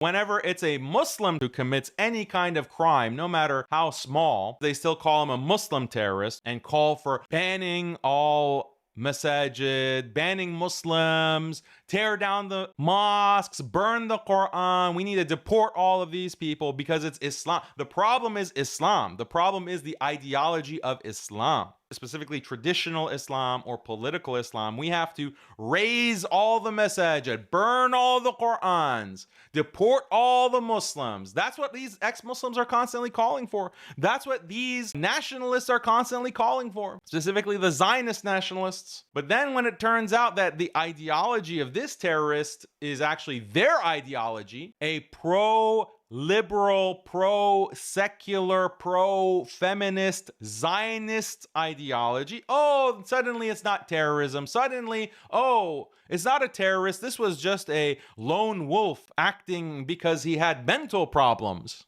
Whenever it's a Muslim who commits any kind of crime, no matter how small, they still call him a Muslim terrorist and call for banning all masajid, banning Muslims, tear down the mosques, burn the Quran. We need to deport all of these people because it's Islam. The problem is Islam. The problem is the ideology of Islam, specifically traditional Islam or political Islam. We have to raise all the masajid, burn all the Qurans, deport all the Muslims. That's what these ex-Muslims are constantly calling for. That's what these nationalists are constantly calling for, specifically the Zionist nationalists. But then when it turns out that the ideology of this terrorist is actually their ideology, a pro-liberal, pro-secular, pro-feminist, Zionist ideology, oh, suddenly it's not terrorism. Suddenly, oh, it's not a terrorist. This was just a lone wolf acting because he had mental problems.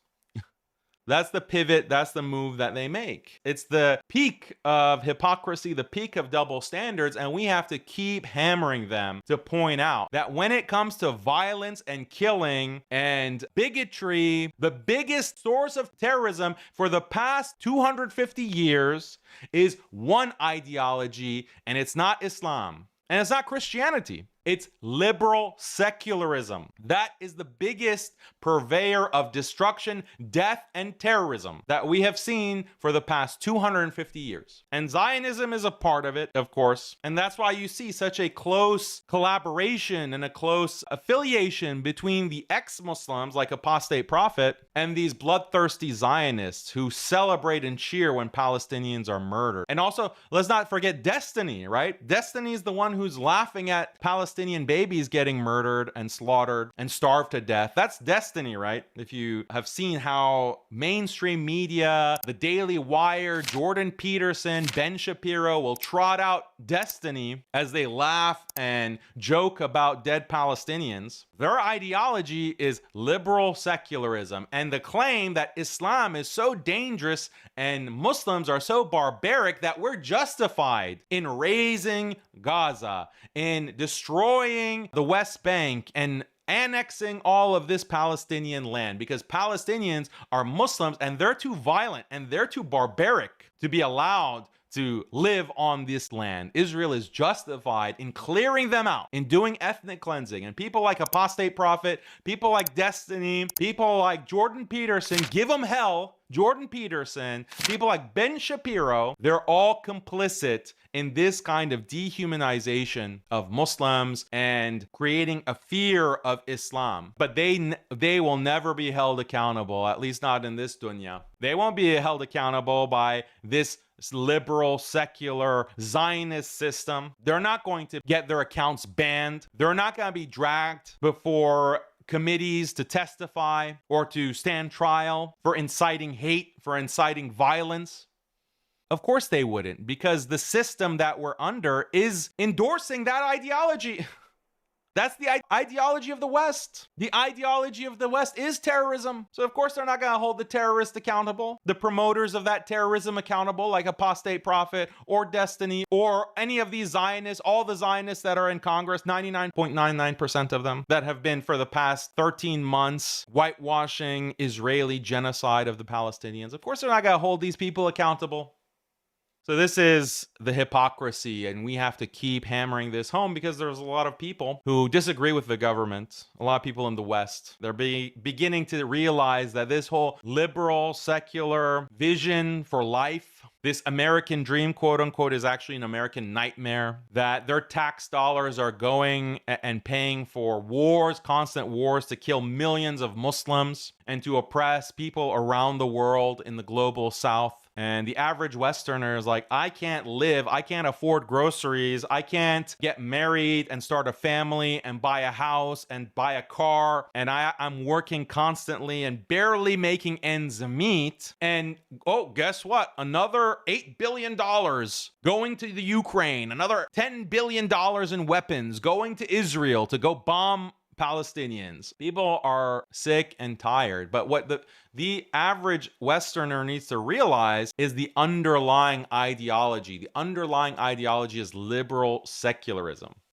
That's the pivot, that's the move that they make. It's the peak of hypocrisy, the peak of double standards, and we have to keep hammering them to point out that when it comes to violence and killing and bigotry, the biggest source of terrorism for the past 250 years is one ideology, and it's not Islam, and it's not Christianity. It's liberal secularism. That is the biggest purveyor of destruction, death, and terrorism that we have seen for the past 250 years. And Zionism is a part of it, of course. And that's why you see such a close collaboration and a close affiliation between the ex-Muslims like Apostate Prophet and these bloodthirsty Zionists who celebrate and cheer when Palestinians are murdered. And also, let's not forget Destiny, right? Destiny is the one who's laughing at Palestinian babies getting murdered and slaughtered and starved to death. That's Destiny, right? If you have seen how mainstream media, the Daily Wire, Jordan Peterson, Ben Shapiro will trot out Destiny as they laugh and joke about dead Palestinians. Their ideology is liberal secularism, and the claim that Islam is so dangerous and Muslims are so barbaric that we're justified in razing Gaza, in destroying the West Bank, and annexing all of this Palestinian land because Palestinians are Muslims and they're too violent and they're too barbaric to be allowed to live on this land. Israel is justified in clearing them out, in doing ethnic cleansing. And people like Apostate Prophet, people like Destiny, people like Jordan Peterson, give them hell. Jordan Peterson, people like Ben Shapiro, they're all complicit in this kind of dehumanization of Muslims and creating a fear of Islam. But they will never be held accountable, at least not in this dunya. They won't be held accountable by this liberal, secular, Zionist system. They're not going to get their accounts banned. They're not going to be dragged before committees to testify or to stand trial for inciting hate, for inciting violence. Of course they wouldn't, because the system that we're under is endorsing that ideology. That's the ideology of the West. The ideology of the West is terrorism. So of course they're not going to hold the terrorists accountable, the promoters of that terrorism accountable, like Apostate Prophet or Destiny or any of these Zionists, all the Zionists that are in Congress, 99.99% of them that have been for the past 13 months whitewashing Israeli genocide of the Palestinians. Of course they're not going to hold these people accountable. So this is the hypocrisy, and we have to keep hammering this home because there's a lot of people who disagree with the government, a lot of people in the West. They're beginning to realize that this whole liberal, secular vision for life, this American dream, quote unquote, is actually an American nightmare, that their tax dollars are going and paying for wars, constant wars to kill millions of Muslims and to oppress people around the world in the global South. And the average Westerner is like, I can't live, I can't afford groceries, I can't get married and start a family and buy a house and buy a car, and I'm working constantly and barely making ends meet. And oh, guess what? Another $8 billion going to the Ukraine, another $10 billion in weapons going to Israel to go bomb Palestinians. People are sick and tired. But what the average Westerner needs to realize is the underlying ideology. The underlying ideology is liberal secularism.